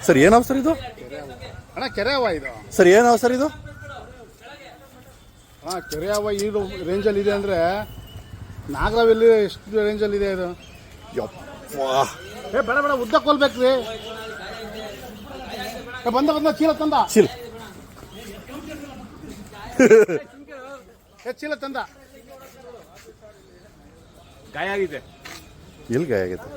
Sir ಏನವ sir ಇದು? ಅಣ್ಣ ಕೆರೆ ಹವ ಇದು. ಸರ್ ಏನವ ಸರ್ ಇದು? ಅಣ್ಣ ಕೆರೆ ಹವ ಇದು ರೇಂಜಲ್ಲಿ ಇದೆ ಅಂದರೆ ನಾಗರಾವಲ್ಲಿ ಎಷ್ಟು ರೇಂಜಲ್ಲಿ ಇದೆ ಇದು? ಬೇಡ ಬೇಡ ಉದ್ದ ಕೊಲ್ಬೇಕ್ರಿ. ಬಂದ ಚೀಲ ತಂದ ಚೀಲ ತಂದ. ಗಾಯ ಆಗಿದೆ. ಎಲ್ಲಿ ಗಾಯ ಆಗೈತೆ?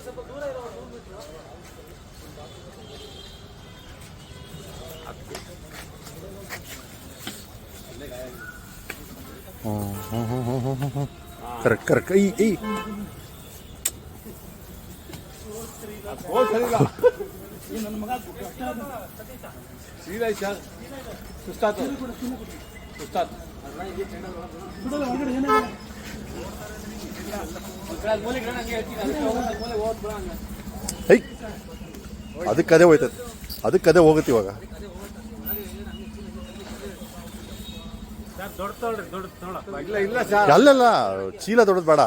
Correct correct. ಈ ಅದಕ್ಕದೇ ಹೋಯ್ತದೆ, ಅದಕ್ಕದೇ ಹೋಗುತ್ತೆ ಇವಾಗ. ಅಲ್ಲೆಲ್ಲ ಚೀಲ ದೊಡ್ಡದು ಬೇಡ.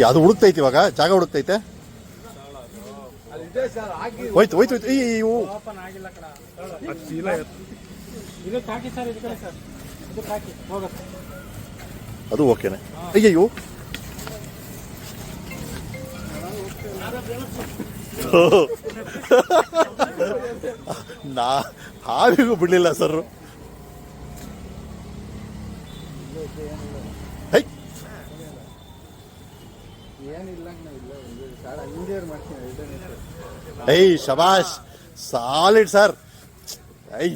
ಅದು ಹುಡುಕ್ತೈತಿ ಇವಾಗ, ಜಾಗ ಹುಡುಕ್ತೈತೆ. ಹೋಯ್ತು ಹೋಯ್ತು ಹೋಯ್ತು. ಅದು ಓಕೆನೆ. ಅಯ್ಯಯ್ಯೋ ಹಾವಿಗೂ ಬಿಡ್ಲಿಲ್ಲ ಸರ್. ಏಯ್ ಶಬಾಷ್, ಸಾಲಿಡ್ ಸರ್. ಐ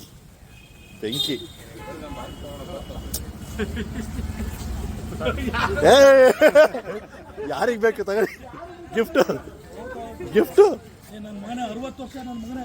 ಬೆಂಕಿ. ಯಾರಿಗೆ ಬೇಕು ತಗೊಳ್ಳಿ ಗಿಫ್ಟ್. ಗಿಫ್ಟ್ ನನ್ನ ಮಗನೇ 60 ವರ್ಷ ನನ್ನ ಮಗನೇ